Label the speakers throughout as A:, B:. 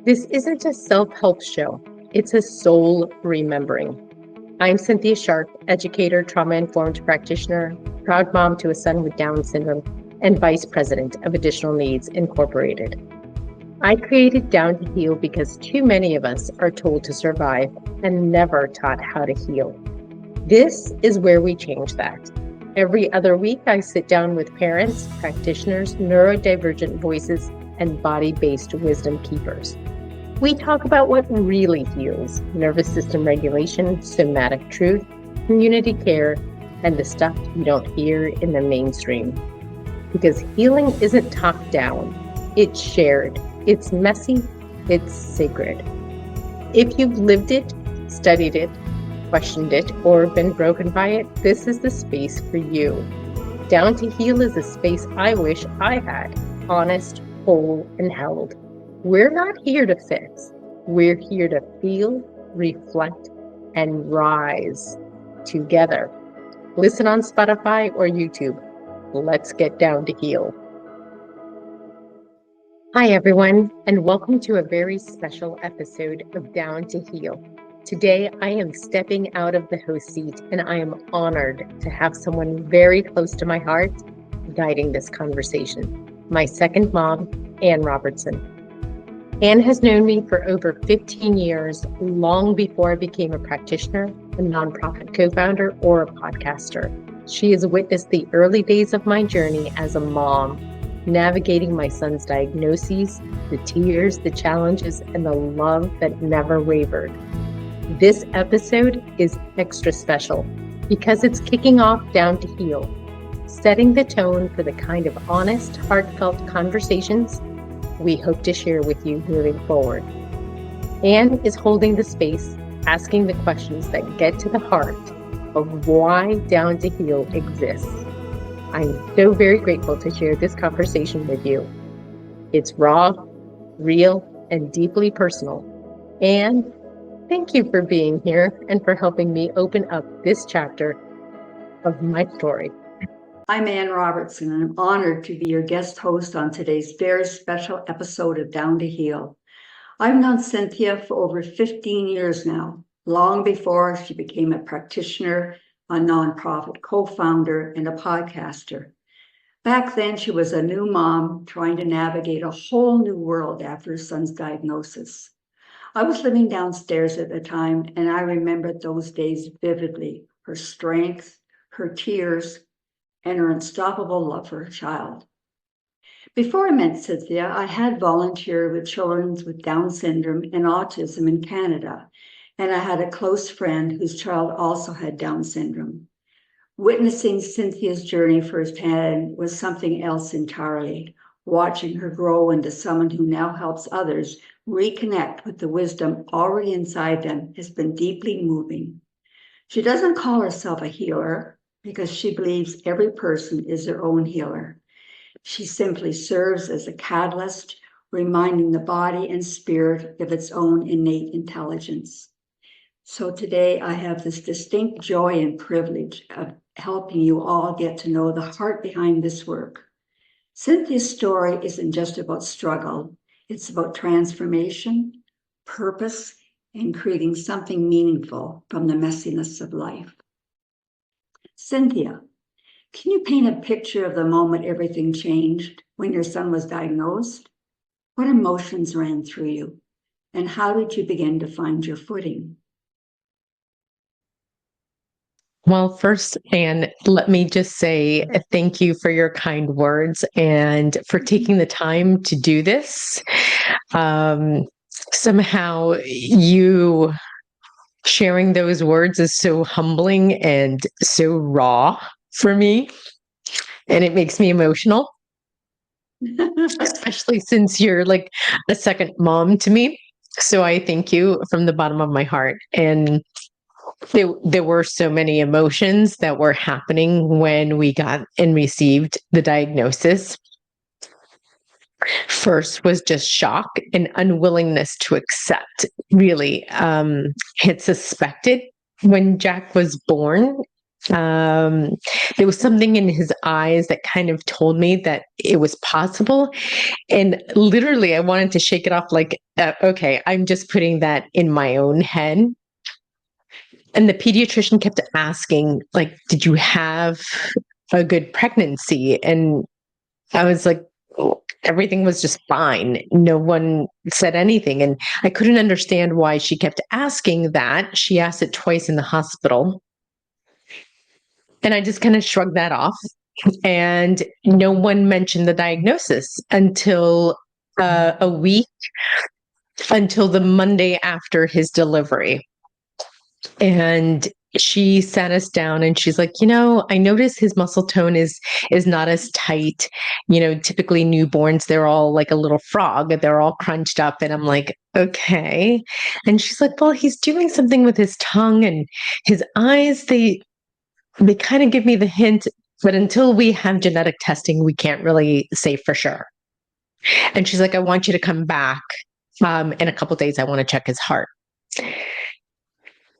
A: This isn't a self-help show. It's a soul remembering. I'm Cynthia Sharpe, educator, trauma-informed practitioner, proud mom to a son with Down syndrome, and vice president of Additional Needs Incorporated. I created Down to Heal because too many of us are told to survive and never taught how to heal. This is where we change that. Every other week, I sit down with parents, practitioners, neurodivergent voices, and body-based wisdom keepers. We talk about what really heals: nervous system regulation, somatic truth, community care, and the stuff you don't hear in the mainstream. Because healing isn't talked down, it's shared, it's messy, it's sacred. If you've lived it, studied it, questioned it, or been broken by it, this is the space for you. Down to Heal is a space I wish I had, honest, whole, and held. We're not here to fix. We're here to feel, reflect, and rise together. Listen on Spotify or YouTube. Let's get down to heal. Hi, everyone, and welcome to a very special episode of Down to Heal. Today, I am stepping out of the host seat, and I am honored to have someone very close to my heart guiding this conversation. My second mom, Ann Robertson. Ann has known me for over 15 years, long before I became a practitioner, a nonprofit co-founder, or a podcaster. She has witnessed the early days of my journey as a mom, navigating my son's diagnoses, the tears, the challenges, and the love that never wavered. This episode is extra special because it's kicking off Down to Heal, setting the tone for the kind of honest, heartfelt conversations we hope to share with you moving forward. Ann is holding the space, asking the questions that get to the heart of why Down to Heal exists. I'm so very grateful to share this conversation with you. It's raw, real, and deeply personal. And thank you for being here and for helping me open up this chapter of my story.
B: I'm Ann Robertson, and I'm honored to be your guest host on today's very special episode of Down to Heal. I've known Cynthia for over 15 years now, long before she became a practitioner, a nonprofit co-founder, and a podcaster. Back then, she was a new mom trying to navigate a whole new world after her son's diagnosis. I was living downstairs at the time, and I remembered those days vividly, her strength, her tears, and her unstoppable love for her child. Before I met Cynthia, I had volunteered with children with Down syndrome and autism in Canada, and I had a close friend whose child also had Down syndrome. Witnessing Cynthia's journey firsthand was something else entirely. Watching her grow into someone who now helps others reconnect with the wisdom already inside them has been deeply moving. She doesn't call herself a healer because she believes every person is their own healer. She simply serves as a catalyst, reminding the body and spirit of its own innate intelligence. So today I have this distinct joy and privilege of helping you all get to know the heart behind this work. Cynthia's story isn't just about struggle. It's about transformation, purpose, and creating something meaningful from the messiness of life. Cynthia, can you paint a picture of the moment everything changed when your son was diagnosed? What emotions ran through you? And how did you begin to find your footing?
A: Well, first, Ann, let me just say thank you for your kind words and for taking the time to do this. Somehow you sharing those words is so humbling and so raw for me, and it makes me emotional, especially since you're like a second mom to me. So I thank you from the bottom of my heart. And there were so many emotions that were happening when we got and received the diagnosis. First was just shock and unwillingness to accept, really. Had suspected when Jack was born There was something in his eyes that kind of told me that it was possible. And literally, I wanted to shake it off like, okay, I'm just putting that in my own head. And the pediatrician kept asking, like, did you have a good pregnancy? And I was like, oh, everything was just fine. No one said anything. And I couldn't understand why she kept asking that. She asked it twice in the hospital. And I just kind of shrugged that off. And no one mentioned the diagnosis until a week, until the Monday after his delivery. And she sat us down and she's like, I notice his muscle tone is not as tight. Typically newborns, they're all like a little frog. They're all crunched up. And I'm like, okay. And she's like, well, he's doing something with his tongue and his eyes. They kind of give me the hint, but until we have genetic testing, we can't really say for sure. And she's like, I want you to come back in a couple of days. I want to check his heart.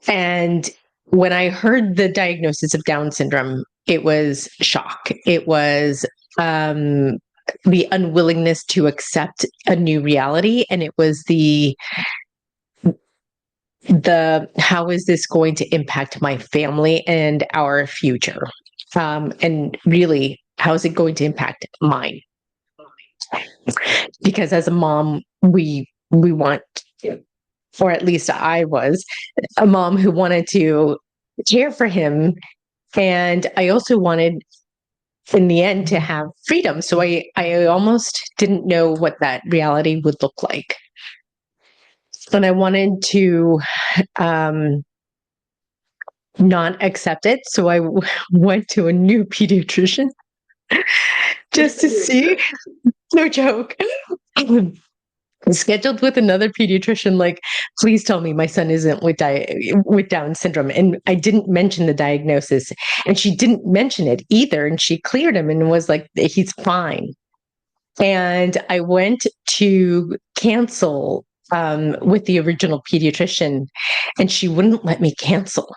A: And when I heard the diagnosis of Down syndrome, it was shock. It was the unwillingness to accept a new reality. And it was the how is this going to impact my family and our future? And really, how is it going to impact mine? Because as a mom, we want, or at least I was a mom who wanted to care for him. And I also wanted, in the end, to have freedom. So I almost didn't know what that reality would look like. And I wanted to not accept it. So I went to a new pediatrician just to see. No joke. Scheduled with another pediatrician, like, please tell me my son isn't with Down syndrome. And I didn't mention the diagnosis, and she didn't mention it either. And she cleared him and was like, he's fine. And I went to cancel with the original pediatrician, and she wouldn't let me cancel.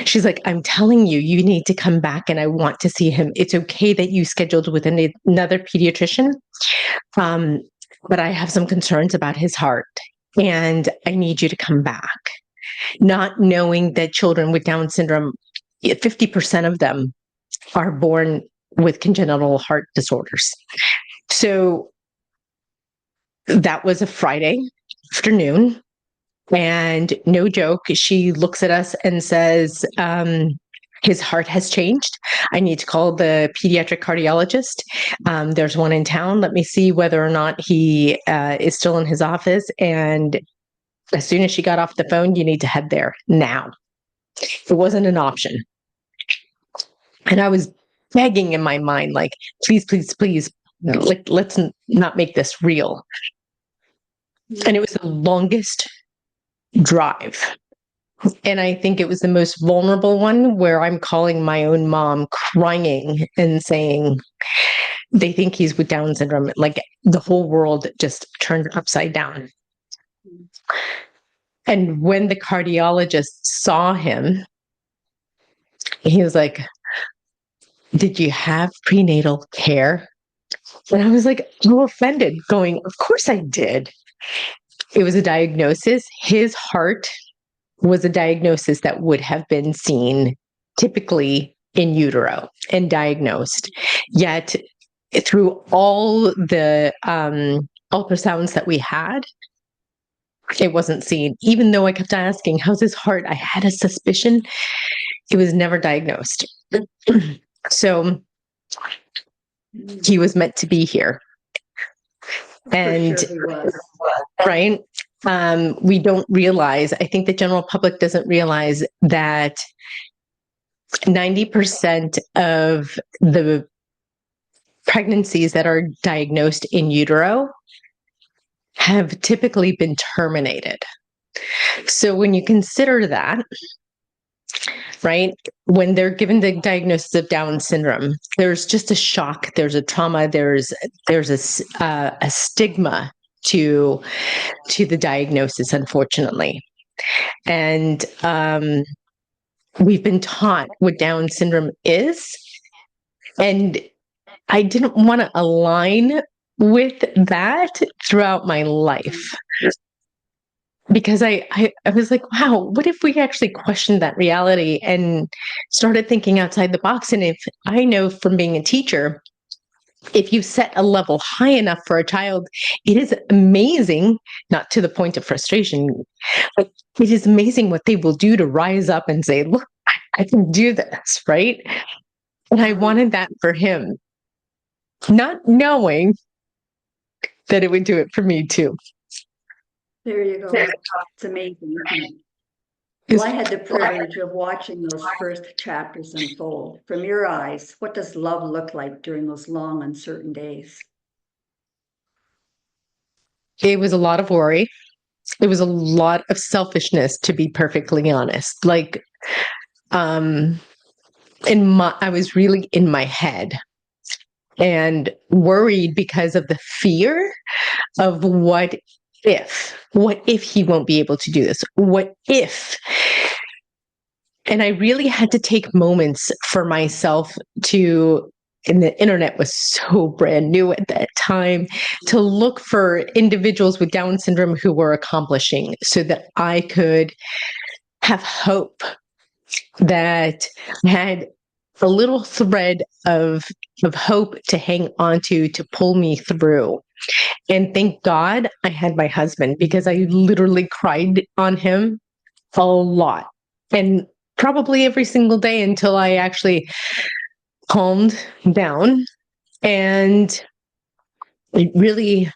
A: She's like, I'm telling you, you need to come back and I want to see him. It's okay that you scheduled with another pediatrician. But I have some concerns about his heart and I need you to come back. Not knowing that children with Down syndrome, 50% of them are born with congenital heart disorders. So that was a Friday afternoon. And no joke, she looks at us and says, his heart has changed. I need to call the pediatric cardiologist. There's one in town. Let me see whether or not he is still in his office. And as soon as she got off the phone, you need to head there now. It wasn't an option. And I was begging in my mind, like, please, please, please, let's not make this real. And it was the longest drive. And I think it was the most vulnerable one where I'm calling my own mom crying and saying, they think he's with Down syndrome. Like the whole world just turned upside down. And when the cardiologist saw him, he was like, did you have prenatal care? And I was like, so offended, going, of course I did. It was a diagnosis. His heart was a diagnosis that would have been seen typically in utero and diagnosed. Yet through all the ultrasounds that we had, it wasn't seen. Even though I kept asking, how's his heart? I had a suspicion. It was never diagnosed. So he was meant to be here. And right. We don't realize, I think the general public doesn't realize that 90% of the pregnancies that are diagnosed in utero have typically been terminated. So when you consider that, right, when they're given the diagnosis of Down syndrome, there's just a shock, there's a trauma, there's a stigma to the diagnosis, unfortunately. And we've been taught what Down syndrome is. And I didn't want to align with that throughout my life. Because I was like, wow, what if we actually questioned that reality and started thinking outside the box? And if I know from being a teacher, if you set a level high enough for a child, it is amazing, not to the point of frustration, but it is amazing what they will do to rise up and say, look, I can do this, right? And I wanted that for him, not knowing that it would do it for me too.
B: There you go. It's amazing, isn't it? Well, I had the privilege of watching those first chapters unfold. From your eyes, what does love look like during those long, uncertain days?
A: It was a lot of worry. It was a lot of selfishness, to be perfectly honest. Like, I was really in my head and worried because of the fear of what if he won't be able to do this? What if? And I really had to take moments for myself and the internet was so brand new at that time, to look for individuals with Down syndrome who were accomplishing so that I could have hope, that I had a little thread of hope to hang on to pull me through. And thank God I had my husband, because I literally cried on him a lot, and probably every single day until I actually calmed down. And it really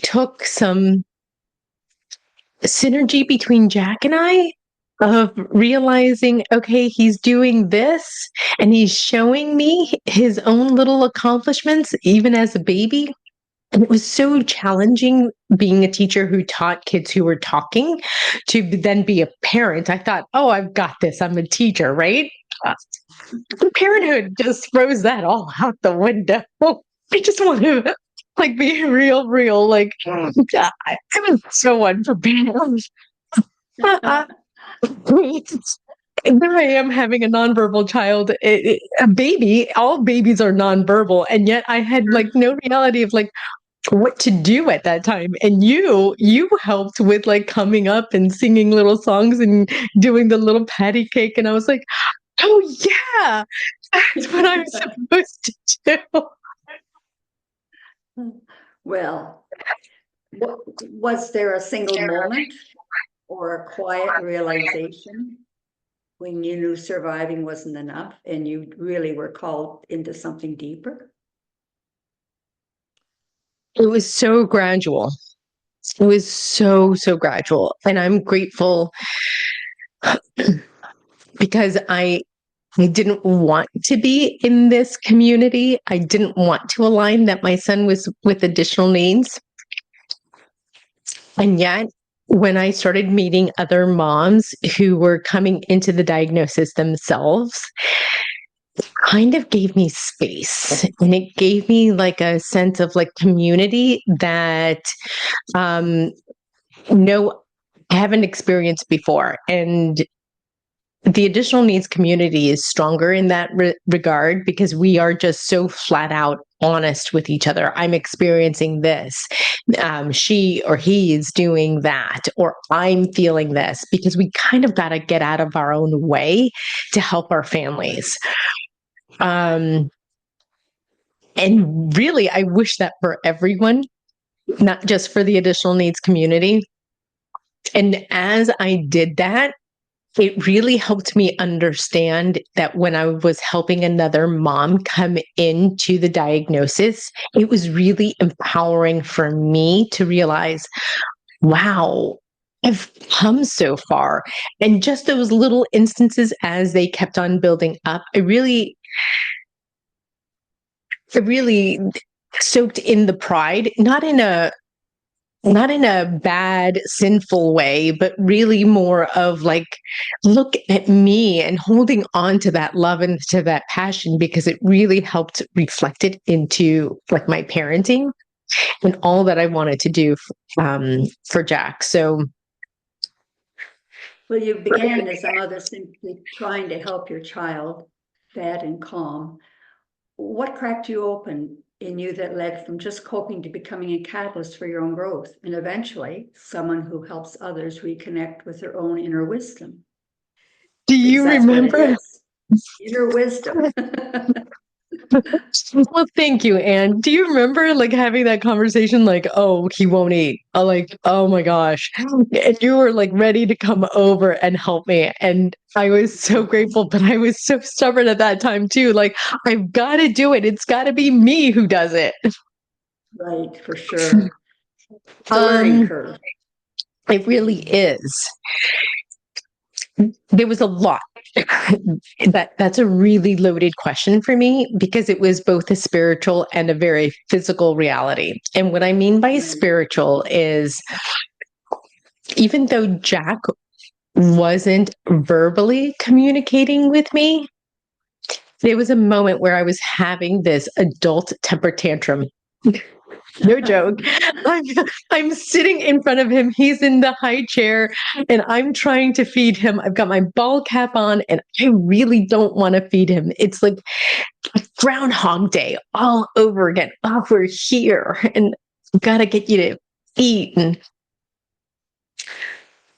A: took some synergy between Jack and I of realizing, okay, he's doing this and he's showing me his own little accomplishments, even as a baby. And it was so challenging being a teacher who taught kids who were talking to then be a parent. I thought, oh, I've got this. I'm a teacher, right? Parenthood just throws that all out the window. I just want to like be real. Like, I was so unprepared. And there I am having a nonverbal child, a baby. All babies are nonverbal, and yet I had like no reality of like what to do at that time. And you helped with like coming up and singing little songs and doing the little patty cake, and I was like, oh yeah, that's what I'm supposed to
B: do. Well, was there a single moment or a quiet realization when you knew surviving wasn't enough and you really were called into something deeper?
A: It was so gradual. It was so gradual. And I'm grateful because I didn't want to be in this community. I didn't want to align that my son was with additional needs. And yet, when I started meeting other moms who were coming into the diagnosis themselves, it kind of gave me space, and it gave me like a sense of like community that no, I haven't experienced before. And the additional needs community is stronger in that regard because we are just so flat out honest with each other. I'm experiencing this. She or he is doing that, or I'm feeling this, because we kind of got to get out of our own way to help our families. And really, I wish that for everyone, not just for the additional needs community. And as I did that, it really helped me understand that when I was helping another mom come into the diagnosis, it was really empowering for me to realize, wow, I've come so far. And just those little instances as they kept on building up, I really soaked in the pride, not in a bad, sinful way, but really more of like, look at me, and holding on to that love and to that passion, because it really helped reflect it into like my parenting and all that I wanted to do for Jack. So
B: Well, you began as a mother simply trying to help your child, fed and calm. What cracked you open in you that led from just coping to becoming a catalyst for your own growth, and eventually someone who helps others reconnect with their own inner wisdom?
A: Do you
B: Because that's what it
A: remember?
B: is. Inner wisdom.
A: Well, thank you, Anne. Do you remember like having that conversation like, oh, he won't eat? Like, oh my gosh. And you were like ready to come over and help me. And I was so grateful, but I was so stubborn at that time too. Like, I've got to do it. It's got to be me who does it.
B: Right, for sure. It's a learning curve.
A: It really is. There was a lot. That's a really loaded question for me because it was both a spiritual and a very physical reality. And what I mean by spiritual is even though Jack wasn't verbally communicating with me, there was a moment where I was having this adult temper tantrum. No joke. I'm sitting in front of him. He's in the high chair and I'm trying to feed him. I've got my ball cap on and I really don't want to feed him. It's like Groundhog Day all over again. Oh, we're here and I've got to get you to eat. And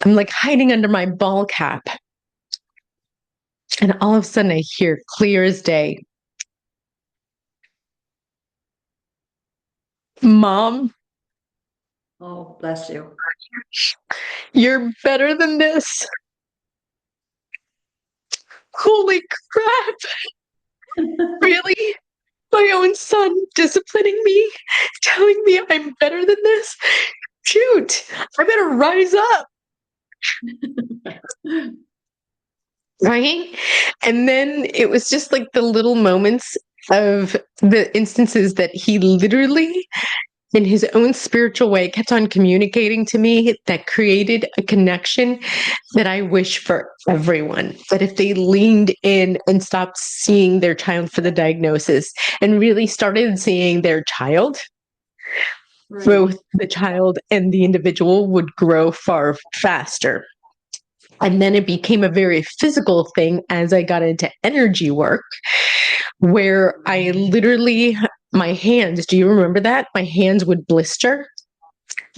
A: I'm like hiding under my ball cap. And all of a sudden I hear clear as day, Mom,
B: Oh, bless you.
A: you're better than this. Holy crap. Really? My own son disciplining me, telling me I'm better than this? Shoot, I better rise up. Right? And then it was just like the little moments of the instances that he literally, in his own spiritual way, kept on communicating to me that created a connection that I wish for everyone. That if they leaned in and stopped seeing their child for the diagnosis and really started seeing their child, both the child and the individual would grow far faster. And then it became a very physical thing as I got into energy work, where I literally, my hands, do you remember that? My hands would blister.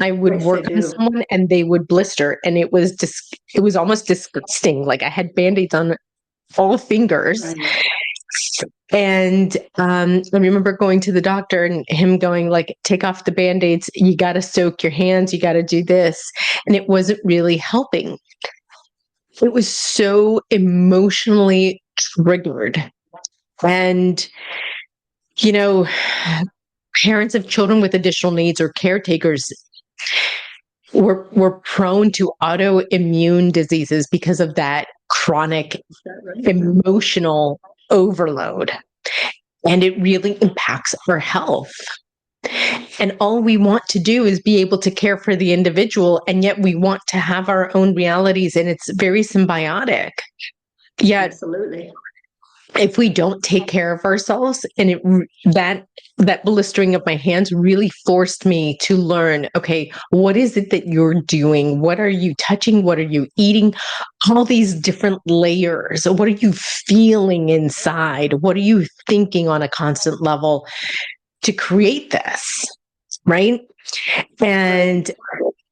A: I would work on someone and they would blister. And it was just, it was almost disgusting. Like I had band-aids on all fingers. Right. And I remember going to the doctor and him going like, take off the band-aids. You got to soak your hands. You got to do this. And it wasn't really helping. It was so emotionally triggered. And, you know, parents of children with additional needs or caretakers were prone to autoimmune diseases because of that chronic emotional overload. And it really impacts our health. And all we want to do is be able to care for the individual, and yet we want to have our own realities, and it's very symbiotic. Yet, absolutely, if we don't take care of ourselves, and that blistering of my hands really forced me to learn, okay, what is it that you're doing? What are you touching? What are you eating? All these different layers. What are you feeling inside? What are you thinking on a constant level to create this? Right? And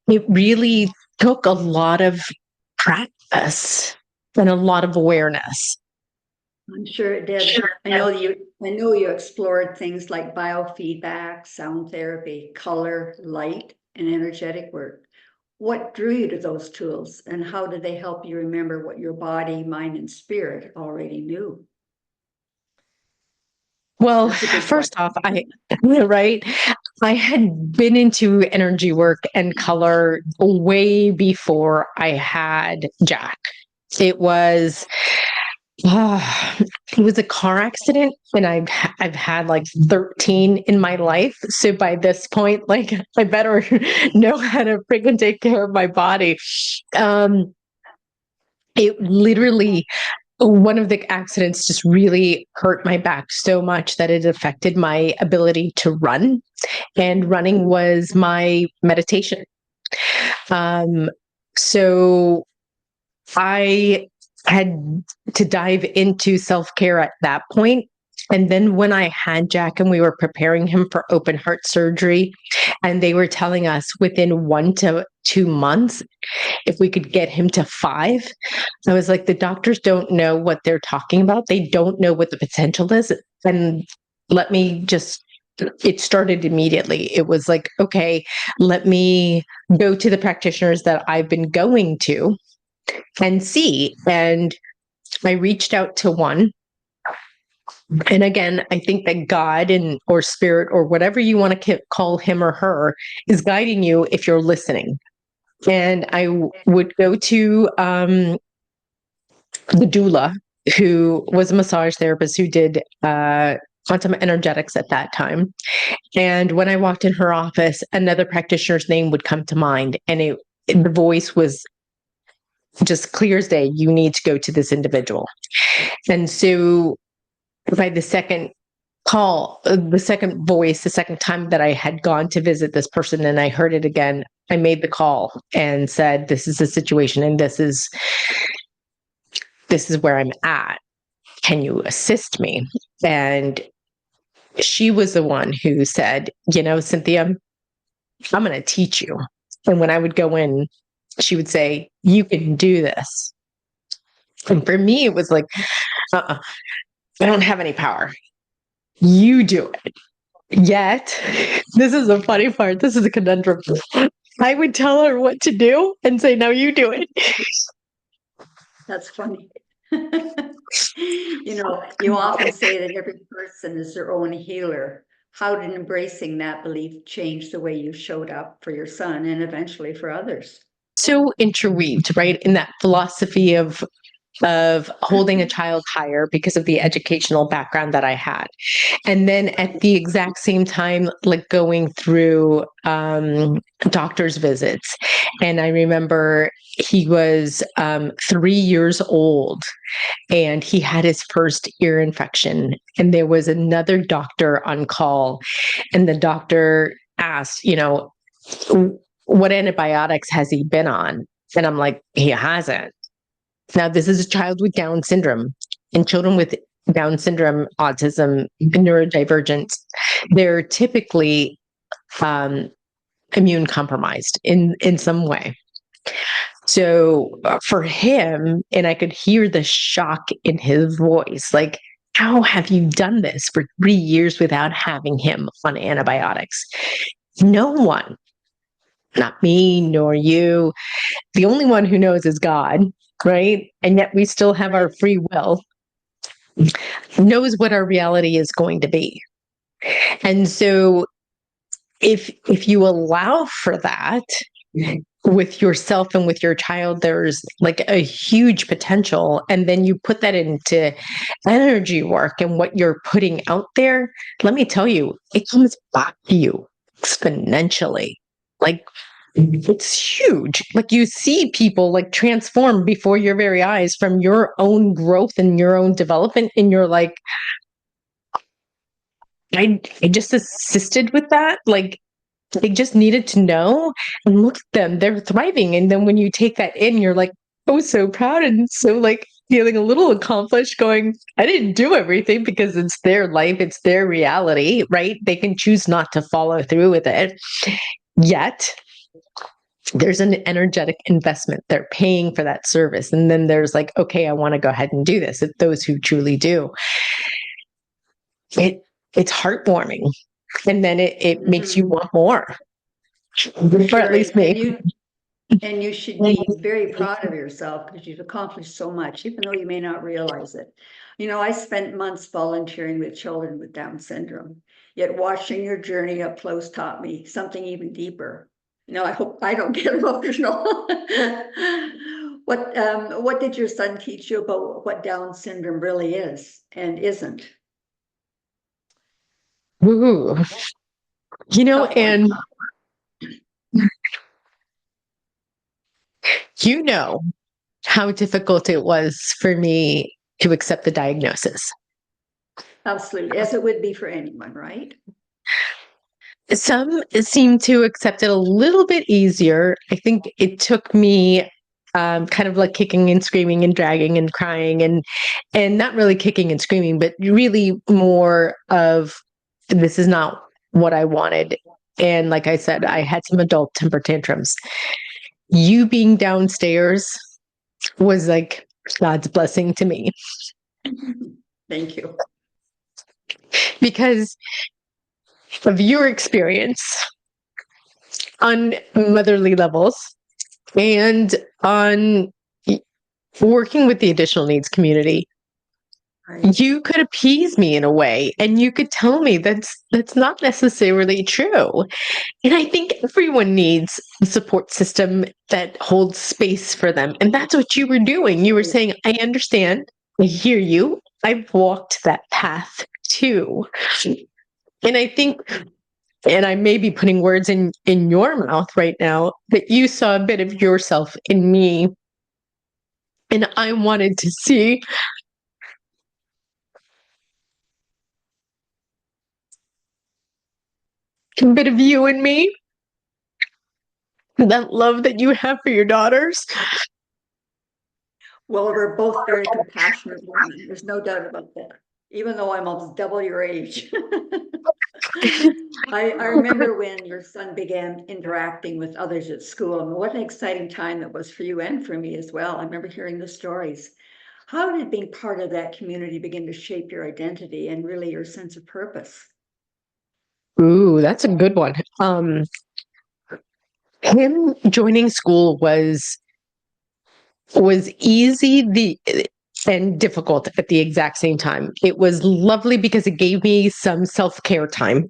A: it really took a lot of practice and a lot of awareness.
B: I'm sure it did. Sure. I know you explored things like biofeedback, sound therapy, color, light, and energetic work. What drew you to those tools, and how did they help you remember what your body, mind, and spirit already knew?
A: Well, first off, I had been into energy work and color way before I had Jack. It was a car accident, and I've had like 13 in my life. So by this point, like I better know how to freaking take care of my body. It literally, one of the accidents just really hurt my back so much that it affected my ability to run, and running was my meditation. So I had to dive into self-care at that point. And then when I had Jack and we were preparing him for open heart surgery, and they were telling us within 1 to 2 months, if we could get him to 5, I was like, the doctors don't know what they're talking about. They don't know what the potential is. And let me just, it started immediately. It was like, okay, let me go to the practitioners that I've been going to and see. And I reached out to one. And again, I think that God and or spirit or whatever you want to call him or her is guiding you if you're listening. And I would go to the doula, who was a massage therapist who did quantum energetics at that time. And when I walked in her office, another practitioner's name would come to mind, and the voice was just clear as day. You need to go to this individual. And so by the second call, the second voice, the second time that I had gone to visit this person and I heard it again, I made the call and said, this is the situation and this is where I'm at. Can you assist me? And she was the one who said, Cynthia, I'm going to teach you. And when I would go in, she would say, you can do this. And for me, it was like, I don't have any power. You do it. Yet, this is the funny part. This is a conundrum. I would tell her what to do and say, no, you do it.
B: That's funny. You often say that every person is their own healer. How did embracing that belief change the way you showed up for your son and eventually for others?
A: So interweaved, right, in that philosophy of holding a child higher because of the educational background that I had. And then at the exact same time, like going through doctor's visits. And I remember he was 3 years old and he had his first ear infection. And there was another doctor on call. And the doctor asked, what antibiotics has he been on? And I'm like, he hasn't. Now, this is a child with Down syndrome, and children with Down syndrome, autism, neurodivergence, they're typically immune compromised in some way. So for him, and I could hear the shock in his voice, like, how have you done this for 3 years without having him on antibiotics? No one, not me, nor you. The only one who knows is God, right? And yet we still have our free will, knows what our reality is going to be. And so if you allow for that with yourself and with your child, there's like a huge potential. And then you put that into energy work and what you're putting out there, let me tell you, it comes back to you exponentially. Like, it's huge. Like, you see people like transform before your very eyes from your own growth and your own development. And you're like, I just assisted with that. Like, they just needed to know, and look at them, they're thriving. And then when you take that in, you're like, oh, so proud and so like feeling a little accomplished, going, I didn't do everything because it's their life, it's their reality, right? They can choose not to follow through with it. Yet there's an energetic investment. They're paying for that service. And then there's like, okay, I want to go ahead and do this. It's those who truly do. It's heartwarming. And then it makes you want more. Or at least me.
B: And you should be very proud of yourself because you've accomplished so much, even though you may not realize it. I spent months volunteering with children with Down syndrome, yet watching your journey up close taught me something even deeper. I hope I don't get emotional. What did your son teach you about what Down syndrome really is and isn't?
A: Ooh. And how difficult it was for me to accept the diagnosis.
B: Absolutely, as it would be for anyone, right?
A: Some seem to accept it a little bit easier. I think it took me kind of like kicking and screaming and dragging and crying and not really kicking and screaming, but really more of this is not what I wanted. And like I said, I had some adult temper tantrums. You being downstairs was like God's blessing to me.
B: Thank you.
A: Because of your experience on motherly levels and on working with the additional needs community,
B: Right.
A: you could appease me in a way, and you could tell me that's not necessarily true. And I think everyone needs a support system that holds space for them. And that's what you were doing. You were saying, I understand, I hear you, I've walked that path too. And I think, and I may be putting words in your mouth right now, that you saw a bit of yourself in me. And I wanted to see a bit of you in me, that love that you have for your daughters.
B: Well, we're both very compassionate women. There's no doubt about that, even though I'm almost double your age. I remember when your son began interacting with others at school, and what an exciting time that was for you and for me as well. I remember hearing the stories. How did being part of that community begin to shape your identity and really your sense of purpose?
A: Ooh, that's a good one. Him joining school was easy and difficult at the exact same time. It was lovely because it gave me some self-care time,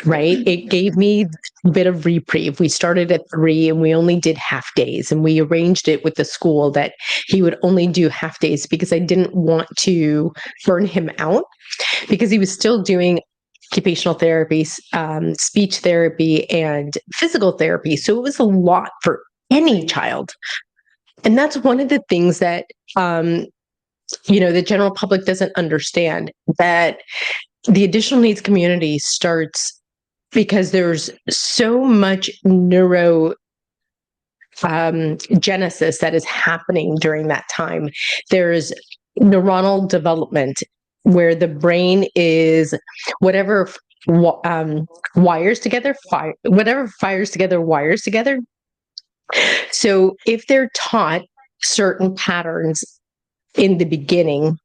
A: right? It gave me a bit of reprieve. We started at 3 and we only did half days, and we arranged it with the school that he would only do half days because I didn't want to burn him out, because he was still doing occupational therapy, speech therapy, and physical therapy. So it was a lot for any child. And that's one of the things that, the general public doesn't understand, that the additional needs community starts because there's so much genesis that is happening during that time. There's neuronal development where the brain is whatever wires together, whatever fires together, wires together. So if they're taught certain patterns in the beginning,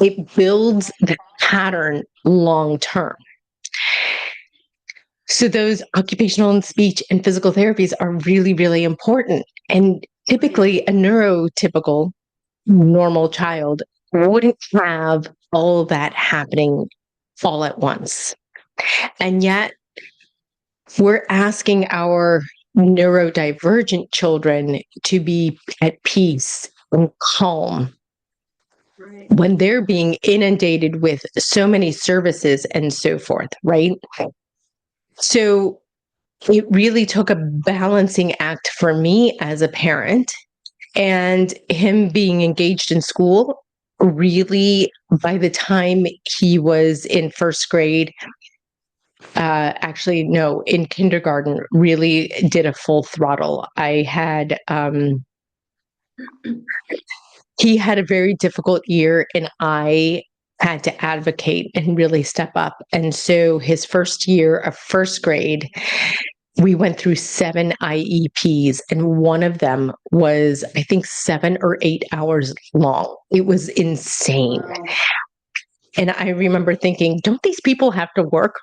A: it builds the pattern long term. So those occupational and speech and physical therapies are really, really important. And typically a neurotypical normal child wouldn't have all that happening all at once. And yet we're asking our neurodivergent children to be at peace and calm when they're being inundated with so many services and so forth, right? So it really took a balancing act for me as a parent, and him being engaged in school. Really, by the time he was in first grade, actually, no, in kindergarten, really did a full throttle. He had a very difficult year, and I had to advocate and really step up. And so his first year of first grade, we went through 7 IEPs, and one of them was, I think, 7 or 8 hours long. It was insane. And I remember thinking, don't these people have to work?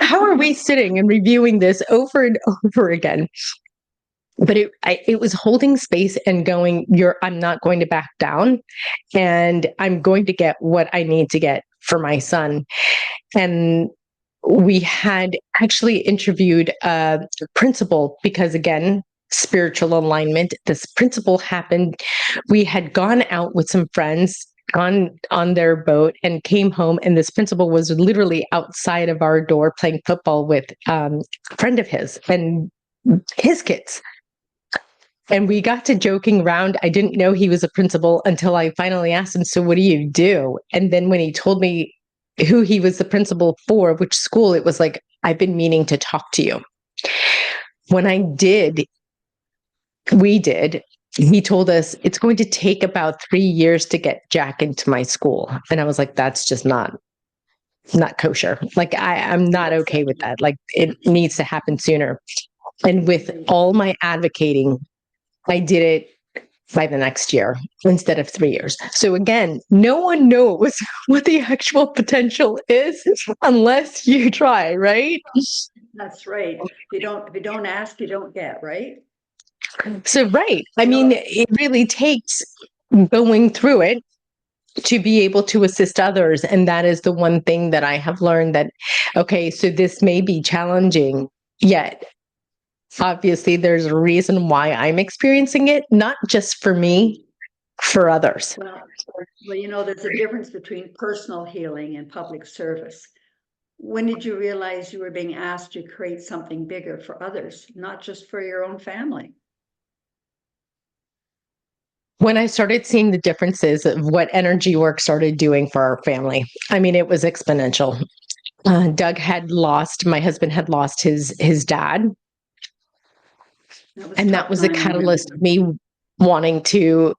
A: How are we sitting and reviewing this over and over again? But it was holding space and going, I'm not going to back down, and I'm going to get what I need to get for my son. And we had actually interviewed a principal because, again, spiritual alignment. This principal happened. We had gone out with some friends, gone on their boat, and came home. And this principal was literally outside of our door playing football with a friend of his and his kids. And we got to joking around. I didn't know he was a principal until I finally asked him, so what do you do? And then when he told me who he was the principal for, which school, it was like, I've been meaning to talk to you. When I did, we did, he told us it's going to take about 3 years to get Jack into my school. And I was like, that's just not kosher. Like, I'm not okay with that. Like, it needs to happen sooner. And with all my advocating, I did it by the next year instead of 3 years. So again, no one knows what the actual potential is unless you try, right?
B: That's right. If you don't ask, you don't get, right?
A: So, right. I mean, it really takes going through it to be able to assist others. And that is the one thing that I have learned, that, okay, so this may be challenging, yet obviously there's a reason why I'm experiencing it, not just for me, for others.
B: Well, there's a difference between personal healing and public service. When did you realize you were being asked to create something bigger for others, not just for your own family?
A: When I started seeing the differences of what energy work started doing for our family, I mean, it was exponential. My husband had lost his dad. That was a catalyst of me wanting to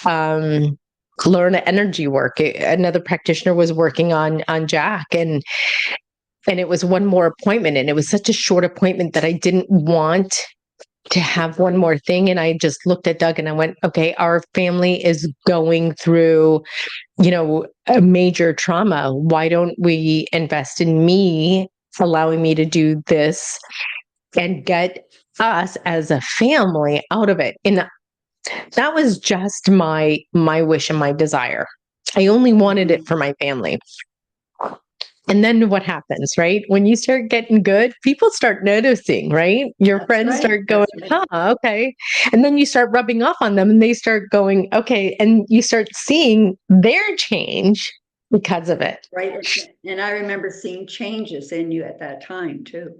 A: learn energy work. Another practitioner was working on Jack, and it was one more appointment, and it was such a short appointment that I didn't want to have one more thing. And I just looked at Doug and I went, okay, our family is going through, a major trauma. Why don't we invest in me, allowing me to do this and get us as a family out of it? And that was just my wish and my desire. I only wanted it for my family. And then what happens, right? When you start getting good, people start noticing, right? Your friends start going, okay. And then you start rubbing off on them and they start going, okay. And you start seeing their change because of it.
B: Right. And I remember seeing changes in you at that time too.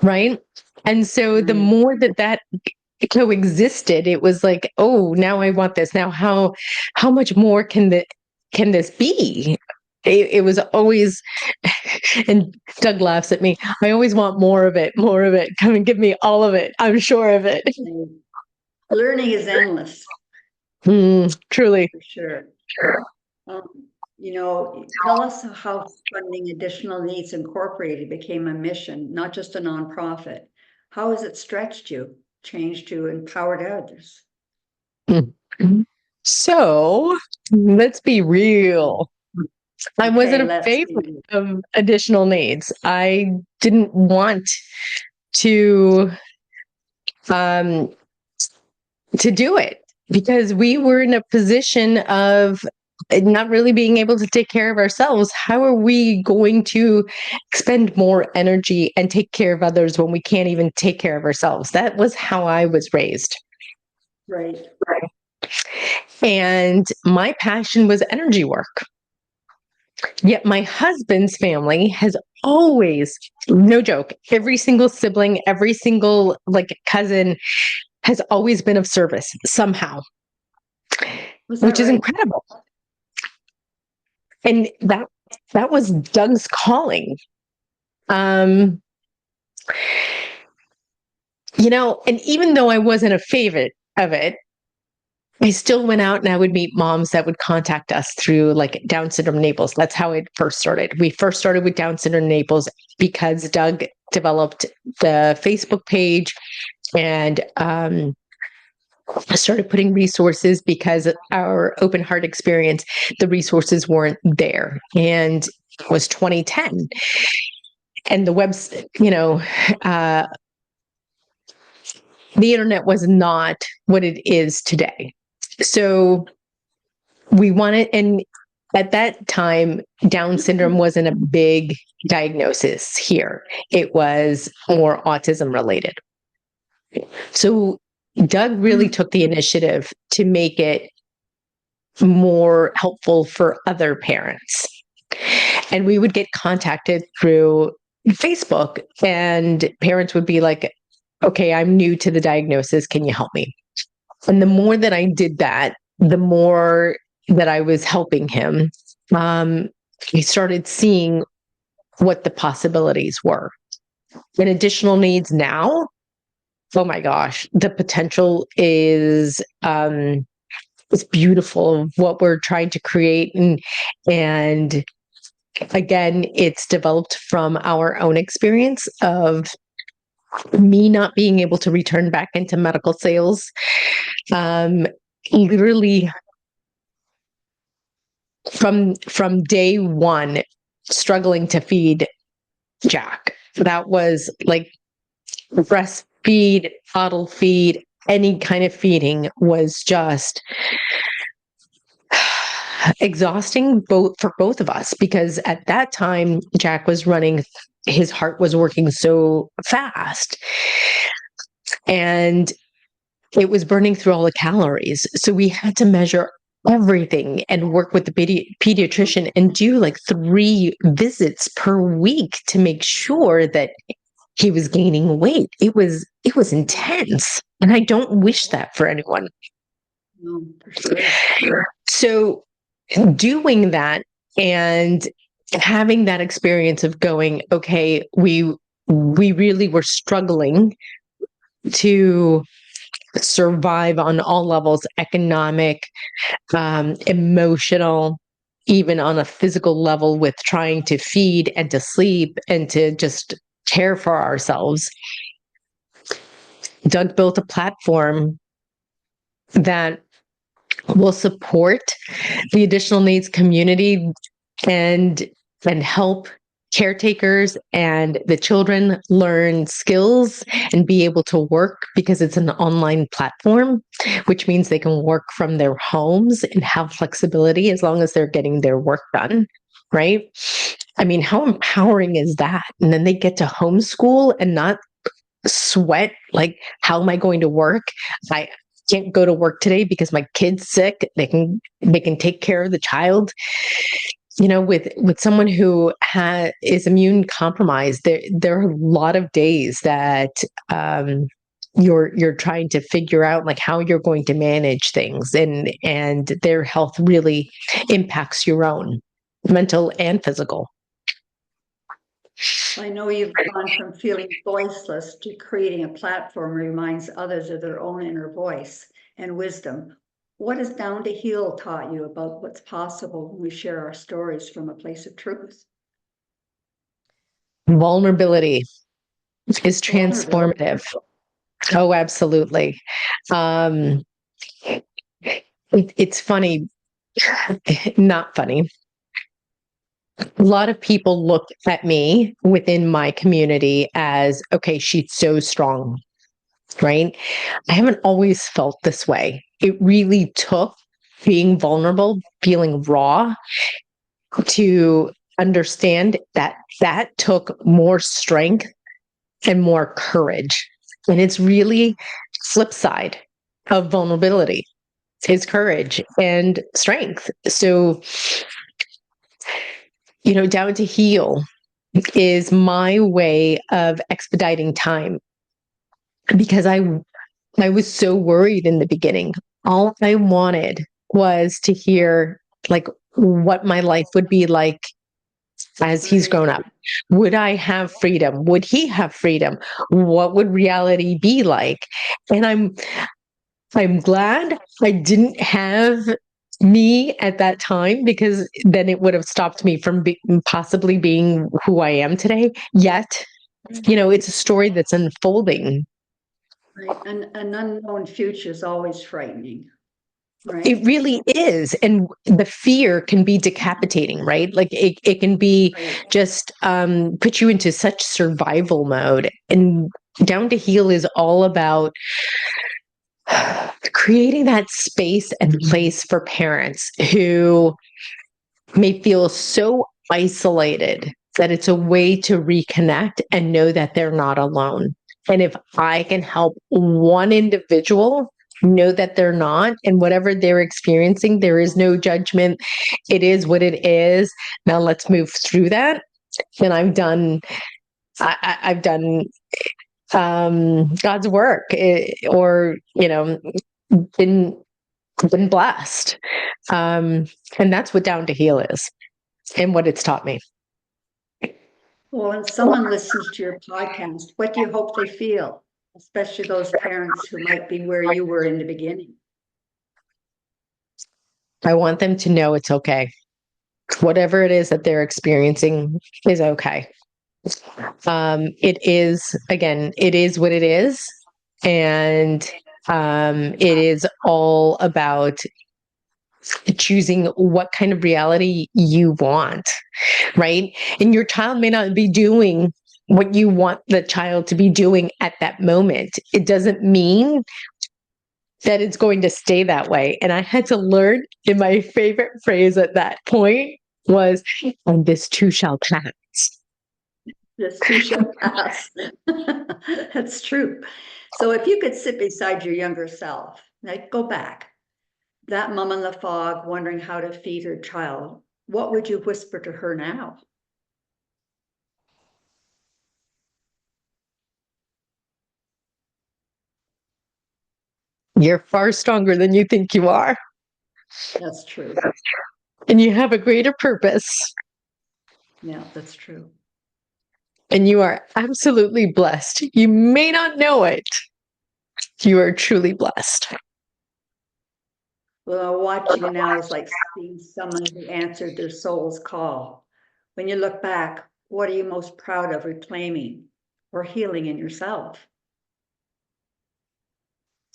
A: Right. And so the more that coexisted, it was like, oh, now I want this. Now, how much more can this be? It was always, and Doug laughs at me, I always want more of it. Come and give me all of it. I'm sure of it.
B: Learning is endless.
A: Truly.
B: For sure. Tell us how funding Additional Needs Incorporated became a mission, not just a nonprofit. How has it stretched you, changed you, empowered others?
A: So let's be real. I wasn't a favorite of Additional Needs. I didn't want to do it because we were in a position of not really being able to take care of ourselves. How are we going to expend more energy and take care of others when we can't even take care of ourselves? That was how I was raised.
B: Right.
A: And my passion was energy work. Yet my husband's family has always, no joke, every single sibling, every single cousin has always been of service somehow, which is incredible. And that was Doug's calling. And even though I wasn't a favorite of it, I still went out and I would meet moms that would contact us through Down Syndrome Naples. That's how it first started. We first started with Down Syndrome Naples because Doug developed the Facebook page and started putting resources, because our open heart experience, the resources weren't there. And it was 2010. And the website, the internet was not what it is today. So we wanted, and at that time, Down syndrome wasn't a big diagnosis here. It was more autism related. So Doug really took the initiative to make it more helpful for other parents. And we would get contacted through Facebook, and parents would be like, okay, I'm new to the diagnosis. Can you help me? And the more that I did that, the more that I was helping him, he started seeing what the possibilities were. And Additional Needs now oh my gosh, the potential is beautiful, what we're trying to create. And again, it's developed from our own experience of me not being able to return back into medical sales. Literally from day one, struggling to feed Jack. That was like breastfeed, bottle feed, any kind of feeding was just exhausting for both of us, because at that time Jack was running, his heart was working so fast and it was burning through all the calories. So we had to measure everything and work with the pediatrician and do like 3 visits per week to make sure that he was gaining weight. It was intense, and I don't wish that for anyone.
B: No, for sure.
A: So doing that and having that experience of going, okay, we really were struggling to survive on all levels, economic, emotional, even on a physical level, with trying to feed and to sleep and to just care for ourselves. Doug built a platform that will support the additional needs community and help caretakers and the children learn skills and be able to work, because it's an online platform, which means they can work from their homes and have flexibility as long as they're getting their work done, right? I mean, how empowering is that? And then they get to homeschool and not sweat like, how am I going to work? I can't go to work today because my kid's sick. They can take care of the child. You know, with someone who is immune compromised, there are a lot of days that you're trying to figure out like how you're going to manage things, and their health really impacts your own mental and physical.
B: I know you've gone from feeling voiceless to creating a platform that reminds others of their own inner voice and wisdom. What has Down to Heal taught you about what's possible when we share our stories from a place of truth?
A: Vulnerability is transformative. Oh, absolutely. It's funny, not funny. A lot of people look at me within my community as, okay, she's so strong, right? I haven't always felt this way. It really took being vulnerable, feeling raw, to understand that that took more strength and more courage. And it's really flip side of vulnerability is courage and strength. So, you know, Down to Heal is my way of expediting time, because I was so worried in the beginning. All I wanted was to hear like what my life would be like as he's grown up. Would I have freedom? Would he have freedom? What would reality be like? And I'm glad I didn't have me at that time, because then it would have stopped me from possibly being who I am today. Yet, you know, it's a story that's unfolding.
B: Right. And an unknown future is always frightening. Right.
A: It really is. And the fear can be decapitating, right? Like it can be just put you into such survival mode. And Down to Heal is all about creating that space and place for parents who may feel so isolated that it's a way to reconnect and know that they're not alone. And if I can help one individual know that they're not, and whatever they're experiencing, there is no judgment. It is what it is. Now let's move through that. And I've done God's work, or, you know, been blessed. And that's what Down to Heal is and what it's taught me.
B: Well, when someone listens to your podcast, what do you hope they feel? especially those parents who might be where you were in the beginning?
A: I want them to know it's okay. Whatever it is that they're experiencing is okay. It is, again, it is what it is. And it is all about choosing what kind of reality you want, right? And your child may not be doing what you want the child to be doing at that moment. It doesn't mean that it's going to stay that way. And I had to learn, and my favorite phrase at that point was, and this too shall pass.
B: This too shall pass. That's true. So if you could sit beside your younger self, like go back, that mom in the fog wondering how to feed her child, what would you whisper to her now?
A: You're far stronger than you think you are.
B: That's true.
A: And you have a greater purpose.
B: Yeah, that's true.
A: And you are absolutely blessed. You may not know it. You are truly blessed.
B: Well, watching you now is like seeing someone who answered their soul's call. When you look back, what are you most proud of reclaiming or healing in yourself?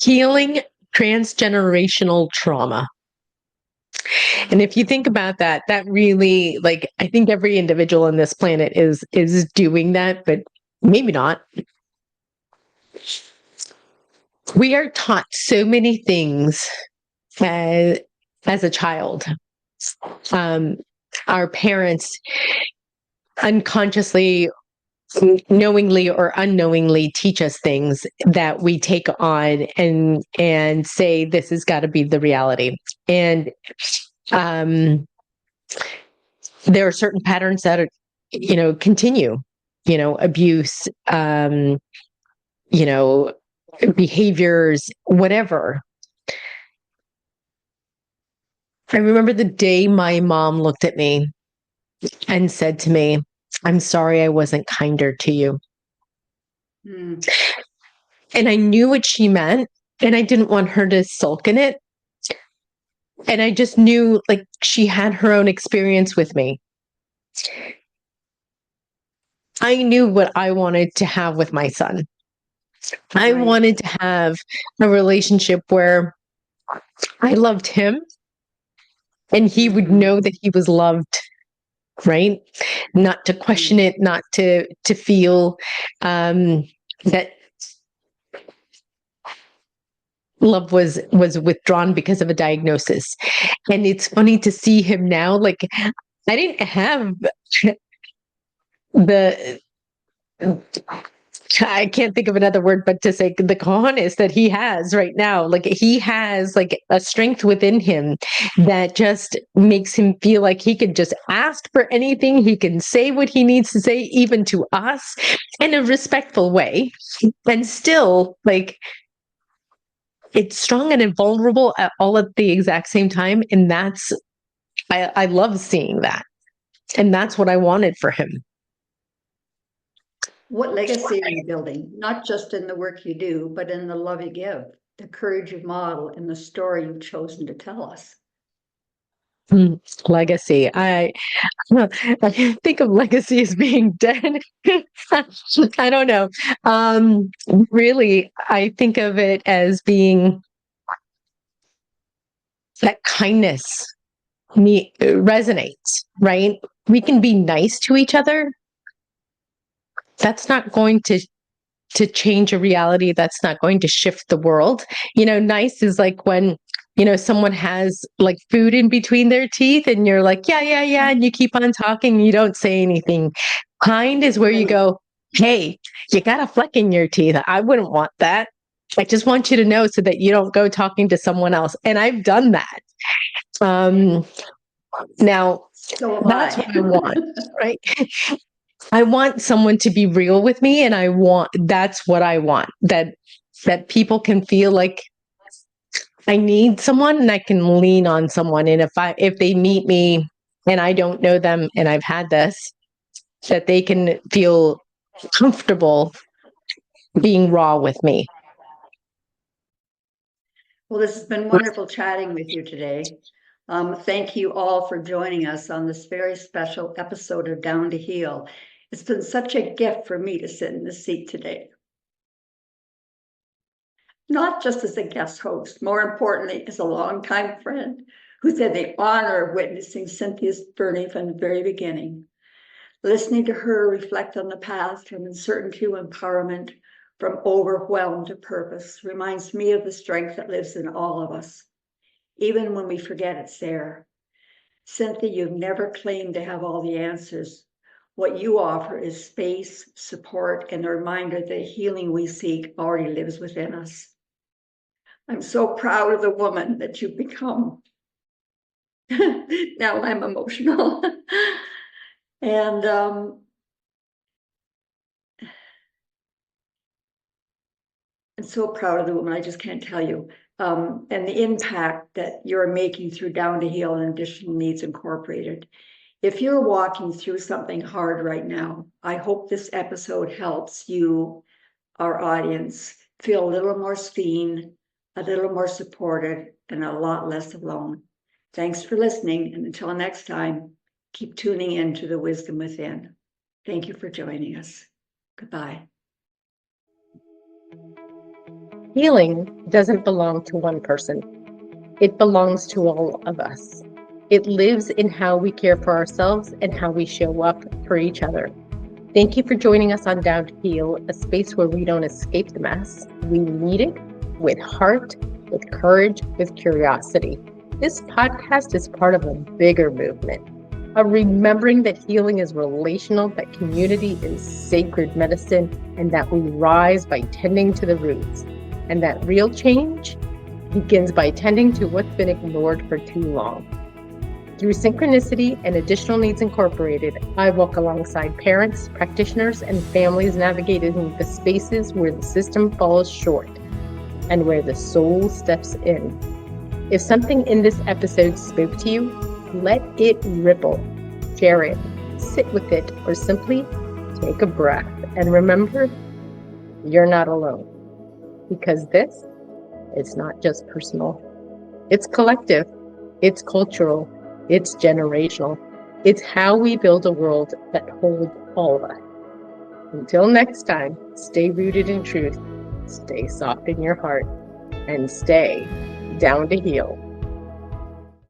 A: Healing transgenerational trauma. And if you think about that, that really, like, I think every individual on this planet is doing that, but maybe not. We are taught so many things as a child. Our parents unconsciously, knowingly or unknowingly, teach us things that we take on and say this has got to be the reality. And there are certain patterns that are, continue, abuse, behaviors, whatever. I remember the day my mom looked at me and said to me, "I'm sorry I wasn't kinder to you."
B: Mm.
A: And I knew what she meant, and I didn't want her to sulk in it. And I just knew, like, she had her own experience with me. I knew what I wanted to have with my son. I
B: Right.
A: wanted to have a relationship where I loved him and he would know that he was loved, right? Not to question it, not to feel that love was withdrawn because of a diagnosis. And it's funny to see him now. Like, I didn't have the, I can't think of another word, but to say the cojones that he has right now. Like, he has like a strength within him that just makes him feel like he could just ask for anything. He can say what he needs to say, even to us, in a respectful way. And still, like, it's strong and invulnerable at all at the exact same time. And I love seeing that. And that's what I wanted for him.
B: What legacy are you building, not just in the work you do, but in the love you give, the courage you model, and the story you've chosen to tell us?
A: Legacy. I think of legacy as being dead. I don't know. Really, I think of it as being that kindness resonates, right? We can be nice to each other. That's not going to change a reality. That's not going to shift the world. Nice is like when, someone has like food in between their teeth and you're like, yeah, yeah, yeah. And you keep on talking, and you don't say anything. Kind is where you go, hey, you got a fleck in your teeth. I wouldn't want that. I just want you to know so that you don't go talking to someone else. And I've done that. Now, that's what I want, right? I want someone to be real with me, and that's what I want, that people can feel like I need someone and I can lean on someone. And if they meet me and I don't know them and I've had this, that they can feel comfortable being raw with me.
B: Well, this has been wonderful chatting with you today. Thank you all for joining us on this very special episode of Down to Heal. It's been such a gift for me to sit in this seat today. Not just as a guest host, more importantly, as a longtime friend who's had the honor of witnessing Cynthia's journey from the very beginning. Listening to her reflect on the path from uncertainty to empowerment, from overwhelm to purpose, reminds me of the strength that lives in all of us, even when we forget it's there. Cynthia, you've never claimed to have all the answers. What you offer is space, support, and a reminder that the healing we seek already lives within us. I'm so proud of the woman that you've become. Now I'm emotional. And I'm so proud of the woman, I just can't tell you. And the impact that you're making through Down to Heal and Additional Needs Incorporated. If you're walking through something hard right now, I hope this episode helps you, our audience, feel a little more seen, a little more supported, and a lot less alone. Thanks for listening, and until next time, keep tuning in to the wisdom within. Thank you for joining us. Goodbye.
A: Healing doesn't belong to one person. It belongs to all of us. It lives in how we care for ourselves and how we show up for each other. Thank you for joining us on Down to Heal, a space where we don't escape the mess. We meet it with heart, with courage, with curiosity. This podcast is part of a bigger movement, of remembering that healing is relational, that community is sacred medicine, and that we rise by tending to the roots. And that real change begins by tending to what's been ignored for too long. Through Synchronicity and Additional Needs Incorporated, I walk alongside parents, practitioners, and families navigating the spaces where the system falls short and where the soul steps in. If something in this episode spoke to you, let it ripple, share it, sit with it, or simply take a breath. And remember, you're not alone. Because this, it's not just personal. It's collective. It's cultural. It's generational. It's how we build a world that holds all of us. Until next time, stay rooted in truth, stay soft in your heart, and stay down to heal.